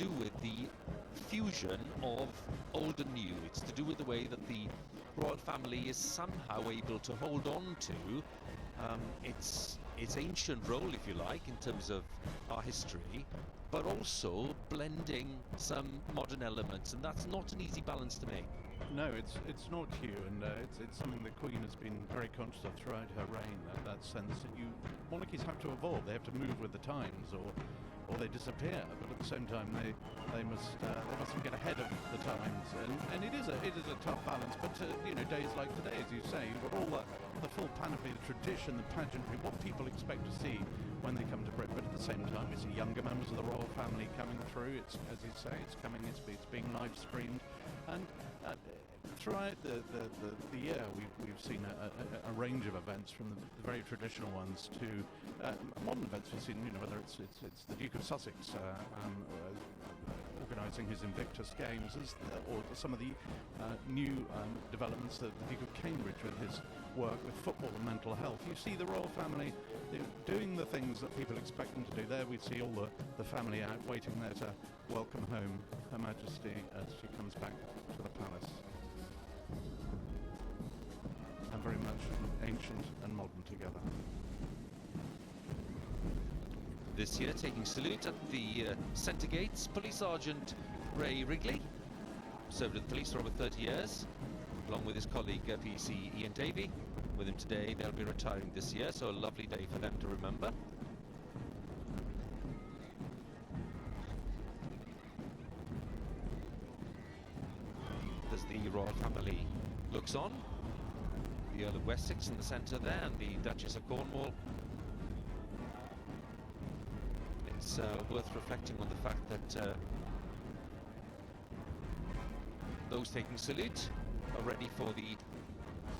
do with the fusion of old and new. It's to do with the way that the royal family is somehow able to hold on to its ancient role, if you like, in terms of our history, but also blending some modern elements, and that's not an easy balance to make. No, it's not, Hugh, and it's something the Queen has been very conscious of throughout her reign. That sense that monarchies have to evolve; they have to move with the times, or they disappear. But at the same time, they must get ahead of the times, and it is a tough balance. But days like today, as you say, you've got all the full panoply, the tradition, the pageantry, what people expect to see when they come to Britain. But at the same time, it's younger members of the royal family coming through. It's, as you say, it's being live streamed, and throughout the year, we've seen a range of events, from the very traditional ones to modern events. We've seen, whether it's the Duke of Sussex organising his Invictus Games, or some of the new developments, the Duke of Cambridge with his work with football and mental health. You see the royal family doing the things that people expect them to do. There we see all the family out waiting there to welcome home Her Majesty as she comes back to the palace. And very much ancient and modern together. This year, taking salute at the centre gates, Police Sergeant Ray Wrigley, served with the police for over 30 years, along with his colleague PC Ian Davey. With him today, they'll be retiring this year, so a lovely day for them to remember. As the royal family looks on, the Earl of Wessex in the centre there, and the Duchess of Cornwall. It's worth reflecting on the fact that those taking salute are ready for the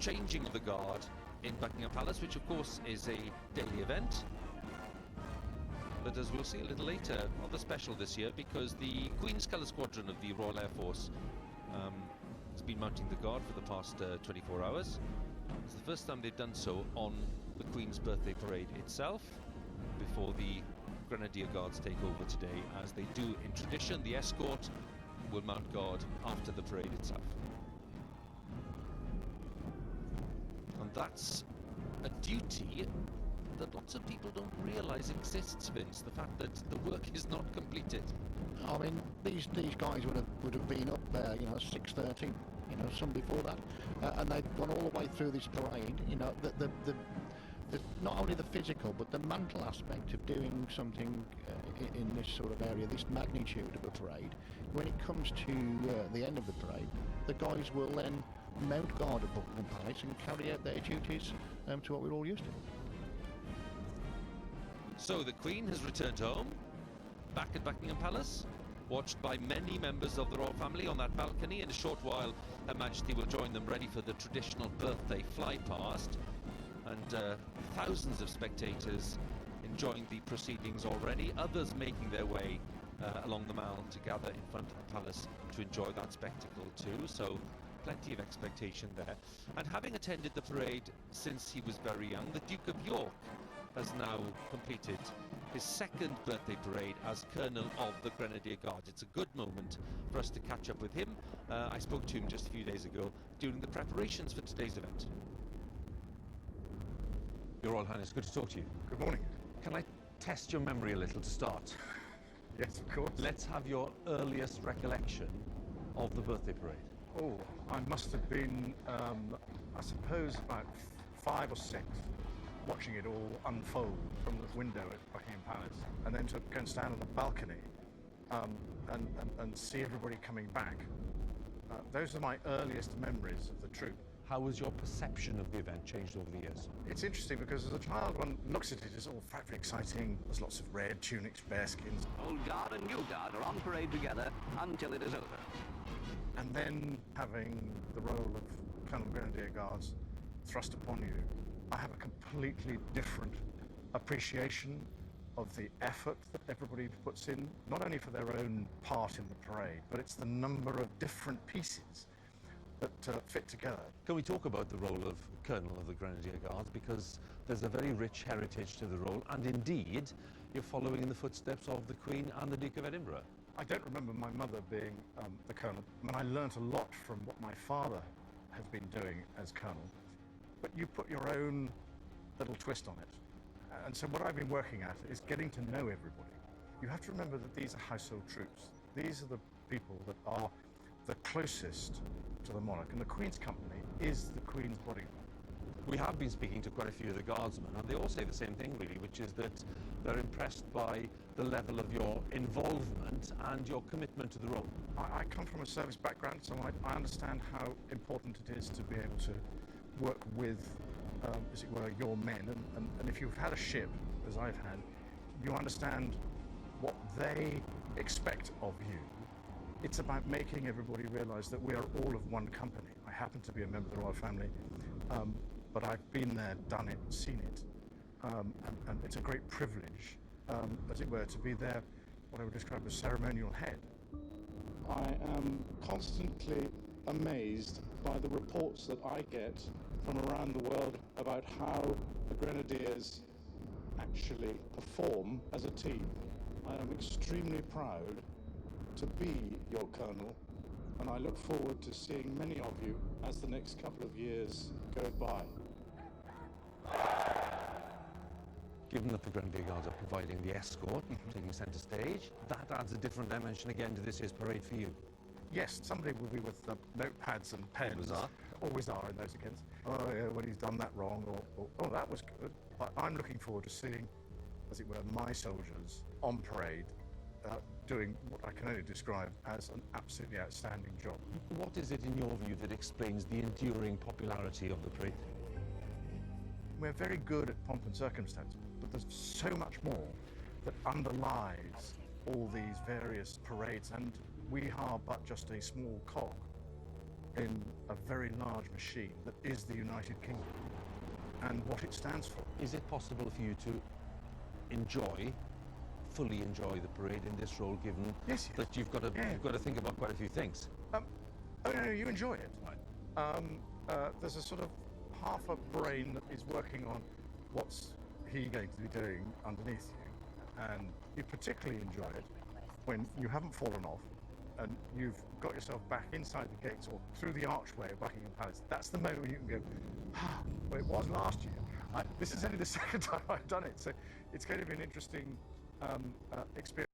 changing of the guard in Buckingham Palace, which of course is a daily event. But as we'll see a little later, rather special this year, because the Queen's Colour Squadron of the Royal Air Force has been mounting the guard for the past 24 hours. It's the first time they've done so on the Queen's birthday parade itself, before the Grenadier Guards take over today. As they do in tradition, the escort will mount guard after the parade itself. And that's a duty that lots of people don't realise exists, Vince, the fact that the work is not completed. I mean, these guys would have been up there, 6:30, some before that, and they've gone all the way through this parade. The not only the physical but the mental aspect of doing something in this sort of area, this magnitude of a parade. When it comes to the end of the parade, the guys will then mount guard at Buckingham Palace and carry out their duties to what we're all used to. So the Queen has returned home, back at Buckingham Palace, watched by many members of the royal family on that balcony. In a short while, Her Majesty will join them, ready for the traditional birthday fly past, and thousands of spectators enjoying the proceedings already, others making their way along the Mall to gather in front of the palace to enjoy that spectacle too. So plenty of expectation there. And having attended the parade since he was very young, the Duke of York has now completed his second birthday parade as Colonel of the Grenadier Guards. It's a good moment for us to catch up with him. I spoke to him just a few days ago during the preparations for today's event. Your Royal Highness, good to talk to you. Good morning. Can I test your memory a little to start? Yes, of course. Let's have your earliest recollection of the birthday parade. Oh, I must have been, I suppose, about 5 or 6, watching it all unfold from the window at Buckingham Palace, and then to go and stand on the balcony and see everybody coming back. Those are my earliest memories of the troop. How has your perception of the event changed over the years? It's interesting because as a child one looks at it, it's all very exciting. There's lots of red tunics, bearskins. Old guard and new guard are on parade together until it is over. And then having the role of Colonel Grenadier Guards thrust upon you, I have a completely different appreciation of the effort that everybody puts in, not only for their own part in the parade, but it's the number of different pieces that fit together. Can we talk about the role of Colonel of the Grenadier Guards, because there's a very rich heritage to the role, and indeed you're following in the footsteps of the Queen and the Duke of Edinburgh. I don't remember my mother being the colonel. I mean, I learnt a lot from what my father has been doing as colonel, but you put your own little twist on it. And so what I've been working at is getting to know everybody. You have to remember that these are household troops. These are the people that are the closest to the monarch, and the Queen's company is the Queen's bodyguard. We have been speaking to quite a few of the guardsmen, and they all say the same thing, really, which is that they're impressed by the level of your involvement and your commitment to the role. I come from a service background, so I understand how important it is to be able to work with, as it were, your men. And if you've had a ship, as I've had, you understand what they expect of you. It's about making everybody realise that we are all of one company. I happen to be a member of the royal family, but I've been there, done it, seen it, and it's a great privilege, as it were, to be there, what I would describe as ceremonial head. I am constantly amazed by the reports that I get from around the world about how the Grenadiers actually perform as a team. I am extremely proud to be your colonel, and I look forward to seeing many of you as the next couple of years go by. Given that the Grenadier Guards are providing the escort, taking centre stage, that adds a different dimension again to this year's parade for you. Yes, somebody will be with notepads and pens. Always are in those accounts. Oh, yeah, when he's done that wrong, or oh, that was good. But I'm looking forward to seeing, as it were, my soldiers on parade, doing what I can only describe as an absolutely outstanding job. What is it, in your view, that explains the enduring popularity of the parade? We're very good at pomp and circumstance, but there's so much more that underlies all these various parades, and we are but just a small cog in a very large machine that is the United Kingdom and what it stands for. Is it possible for you to fully enjoy the parade in this role, given Yes. that you've got to think about quite a few things? Oh no, you enjoy it. There's a sort of half a brain that is working on what's he going to be doing underneath you, and you particularly enjoy it when you haven't fallen off and you've got yourself back inside the gates or through the archway of Buckingham Palace. That's the moment you can go, well, it was last year. This is only the second time I've done it, so it's going to be an interesting experience.